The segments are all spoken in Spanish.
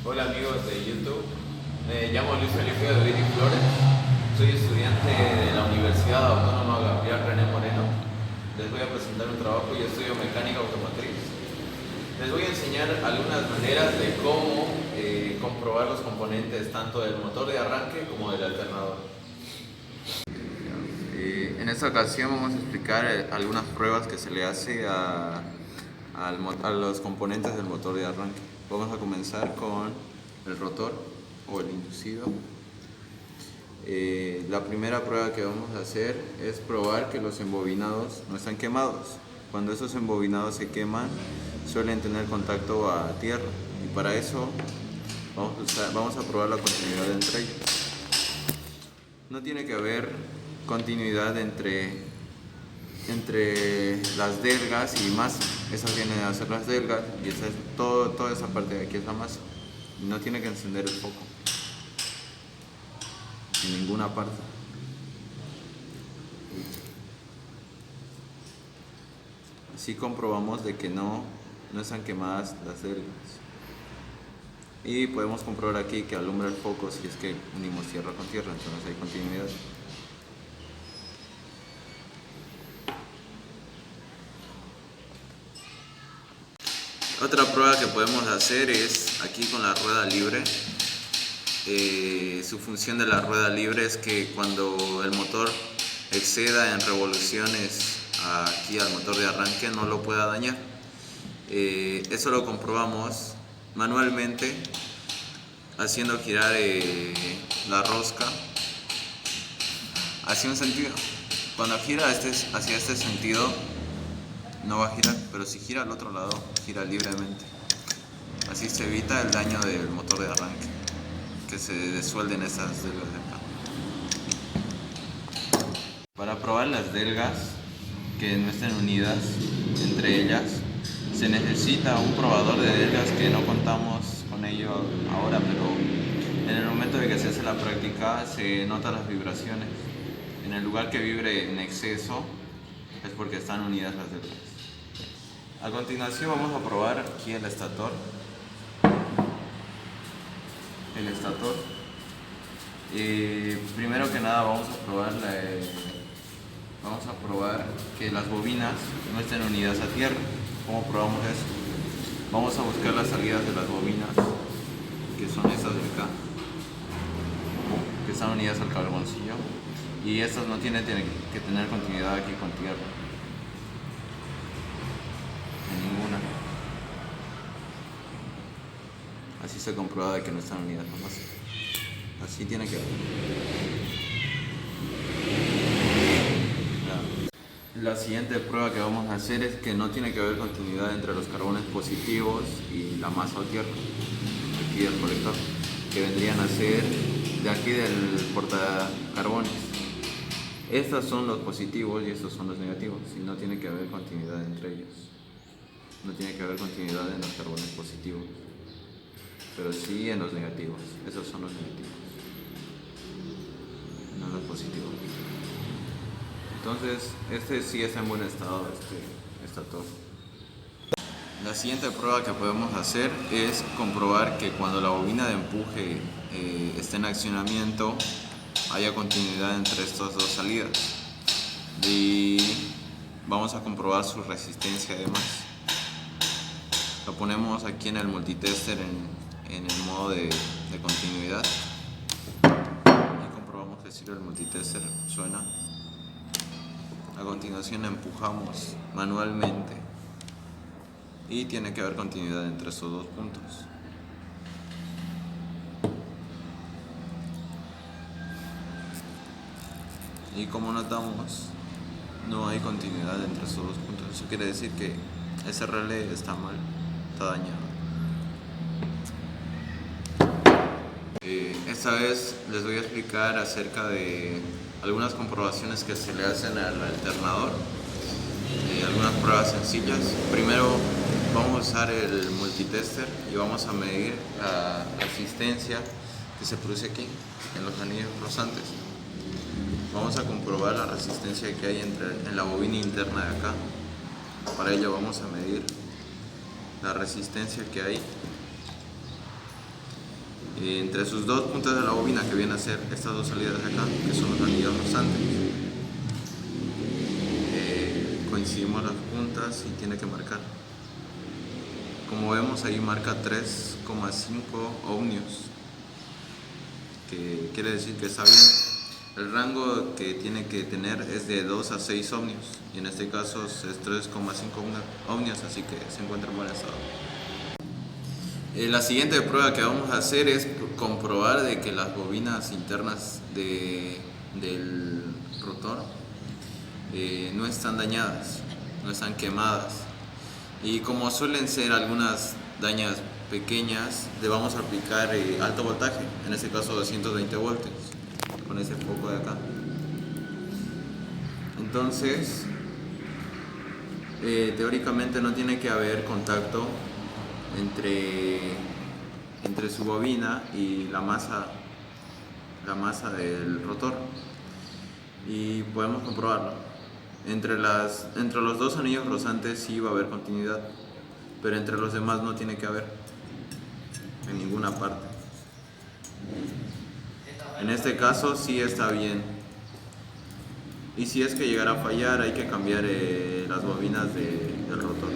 Hola amigos de YouTube, me llamo Luis Felipe de Viri Flores, soy estudiante de la Universidad Autónoma Gabriel René Moreno. Les voy a presentar un trabajo y estudio mecánica automotriz. Les voy a enseñar algunas maneras de cómo comprobar los componentes tanto del motor de arranque como del alternador. En esta ocasión vamos a explicar algunas pruebas que se le hace a los componentes del motor de arranque. Vamos a comenzar con el rotor o el inducido. La primera prueba que vamos a hacer es probar que los embobinados no están quemados. Cuando esos embobinados se queman, suelen tener contacto a tierra, y para eso vamos a probar la continuidad entre ellos. No tiene que haber continuidad entre las delgas y masa. Esas vienen a ser las delgas y toda esa parte de aquí es la masa. No tiene que encender el foco en ninguna parte. Así comprobamos de que no están quemadas las delgas. Y podemos comprobar aquí que alumbra el foco si es que unimos tierra con tierra, entonces hay continuidad. Otra prueba que podemos hacer es aquí con la rueda libre. Su función de la rueda libre es que cuando el motor exceda en revoluciones aquí al motor de arranque no lo pueda dañar. Eso lo comprobamos manualmente haciendo girar la rosca hacia un sentido. Cuando gira hacia este sentido no va a girar, pero si gira al otro lado, gira libremente. Así se evita el daño del motor de arranque, que se desuelden estas delgas de acá. Para probar las delgas que no estén unidas entre ellas, se necesita un probador de delgas que no contamos con ello ahora, pero en el momento de que se hace la práctica se notan las vibraciones. En el lugar que vibre en exceso es porque están unidas las delgas. A continuación vamos a probar aquí el estator. Primero que nada vamos a probar que las bobinas no estén unidas a tierra. ¿Cómo probamos eso? Vamos a buscar las salidas de las bobinas, que son estas de acá, que están unidas al carboncillo, y estas no tienen que tener continuidad aquí con tierra. Ninguna. Así se comprueba de que no están unidas nomás. Así tiene que ver. La siguiente prueba que vamos a hacer es que no tiene que haber continuidad entre los carbones positivos y la masa o tierra, aquí del colector, que vendrían a ser de aquí del portacarbones. Estos son los positivos y estos son los negativos, y no tiene que haber continuidad entre ellos. No tiene que haber continuidad en los carbones positivos, pero sí en los negativos. Esos son los negativos, no los positivos. Entonces, este sí está en buen estado, este estator. La siguiente prueba que podemos hacer es comprobar que cuando la bobina de empuje esté en accionamiento, haya continuidad entre estas dos salidas. Y vamos a comprobar su resistencia además. Lo ponemos aquí en el multitester en el modo de continuidad y comprobamos que si el multitester suena. A continuación empujamos manualmente y tiene que haber continuidad entre estos dos puntos. Y como notamos, no hay continuidad entre estos dos puntos. Eso quiere decir que ese relé está mal, está dañado. Esta vez les voy a explicar acerca de algunas comprobaciones que se le hacen al alternador, algunas pruebas sencillas. Primero vamos a usar el multitester y vamos a medir la resistencia que se produce aquí en los anillos rozantes. Vamos a comprobar la resistencia que hay en la bobina interna de acá. Para ello vamos a medir la resistencia que hay Entre sus dos puntas de la bobina, que vienen a ser estas dos salidas de acá, que son los anillos rozantes, coincidimos las puntas y tiene que marcar. Como vemos ahí marca 3,5 ohmios, que quiere decir que está bien. El rango que tiene que tener es de 2 a 6 ohmios, y en este caso es 3,5 ohmios, así que se encuentra en buen estado. La siguiente prueba que vamos a hacer es comprobar de que las bobinas internas del rotor no están dañadas, no están quemadas. Y como suelen ser algunas dañas pequeñas, le vamos a aplicar alto voltaje, en este caso 220 voltios, con ese foco de acá. Entonces, teóricamente no tiene que haber contacto entre su bobina y la masa del rotor, y podemos comprobarlo. Entre los dos anillos rozantes sí va a haber continuidad, pero entre los demás no tiene que haber en ninguna parte. En este caso sí está bien, y si es que llegara a fallar hay que cambiar las bobinas del rotor.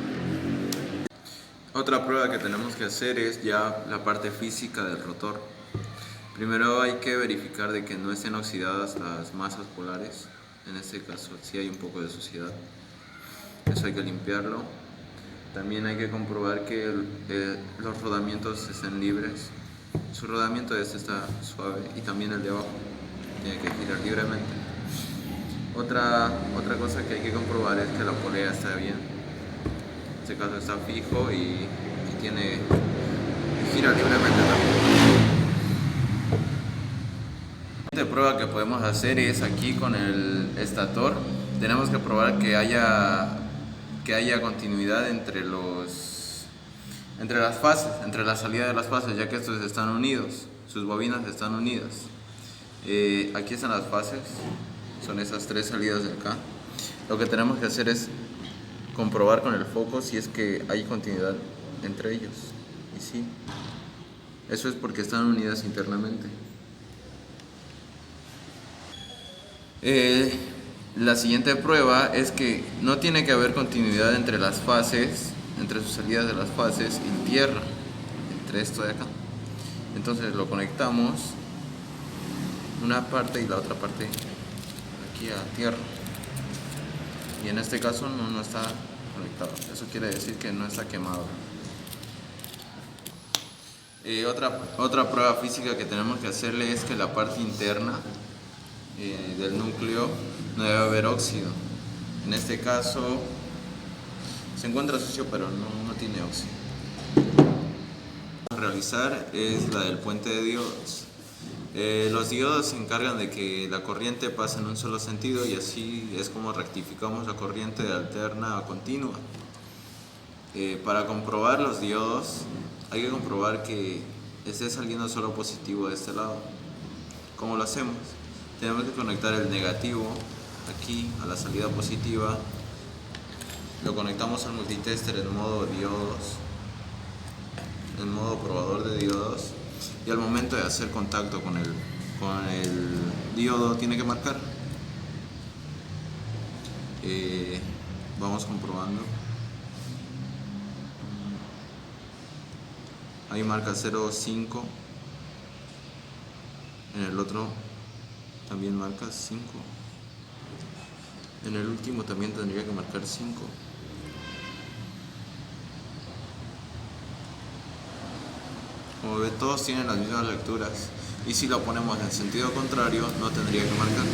Otra prueba que tenemos que hacer es ya la parte física del rotor. Primero hay que verificar de que no estén oxidadas las masas polares. En este caso sí hay un poco de suciedad, eso hay que limpiarlo. También hay que comprobar que los rodamientos estén libres. Su rodamiento está suave, y también el de abajo tiene que girar libremente. Otra cosa que hay que comprobar es que la polea está bien. En este caso está fijo y gira libremente también. La siguiente prueba que podemos hacer es aquí con el estator. Tenemos que probar que haya continuidad entre las fases, entre la salida de las fases, ya que estos están unidos, sus bobinas están unidas. Aquí están las fases, son esas tres salidas de acá. Lo que tenemos que hacer es comprobar con el foco si es que hay continuidad entre ellos, y sí, eso es porque están unidas internamente. La siguiente prueba es que no tiene que haber continuidad entre las fases, entre sus salidas de las fases en tierra, entre esto de acá. Entonces lo conectamos una parte y la otra parte aquí a tierra, y en este caso no está conectado, eso quiere decir que no está quemado. Otra prueba física que tenemos que hacerle es que la parte interna del núcleo no debe haber óxido. En este caso se encuentra sucio, pero no tiene óxido. Lo que vamos a realizar es la del puente de diodos. Los diodos se encargan de que la corriente pase en un solo sentido, y así es como rectificamos la corriente de alterna a continua. Para comprobar los diodos hay que comprobar que esté saliendo solo positivo de este lado. ¿Cómo lo hacemos? Tenemos que conectar el negativo aquí a la salida positiva, lo conectamos al multitester en modo diodos, en modo probador de diodos, y al momento de hacer contacto con el diodo tiene que marcar. Vamos comprobando. Ahí marca 0,5, en el otro también marca 5, en el último también tendría que marcar 5. Como ve, todos tienen las mismas lecturas, y si lo ponemos en sentido contrario no tendría que marcar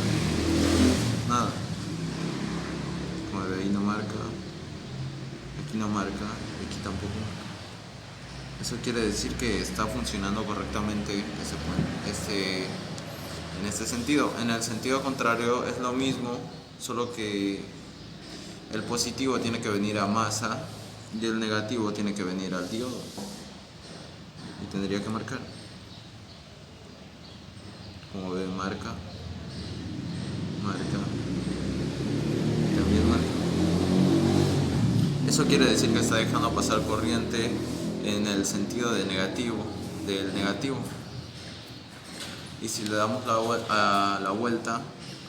nada. Como ve, ahí no marca, aquí no marca, aquí tampoco marca. Eso quiere decir que está funcionando correctamente en este sentido. En el sentido contrario es lo mismo, solo que el positivo tiene que venir a masa y el negativo tiene que venir al diodo, y tendría que marcar. Como ven, marca, y también marca. Eso quiere decir que está dejando pasar corriente en el sentido del negativo. y si le damos a la vuelta,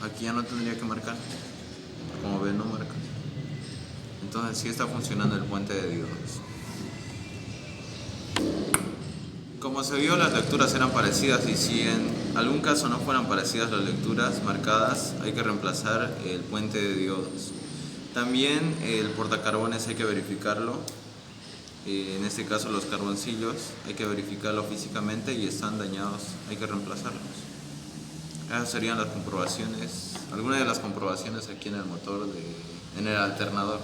aquí ya no tendría que marcar, como ven no marca. Entonces sí está funcionando el puente de diodos. Como se vio, las lecturas eran parecidas, y si en algún caso no fueran parecidas las lecturas marcadas, hay que reemplazar el puente de diodos. También el portacarbones hay que verificarlo. En este caso los carboncillos hay que verificarlo físicamente, y están dañados, hay que reemplazarlos. Esas serían las comprobaciones, algunas de las comprobaciones aquí en el motor, en el alternador.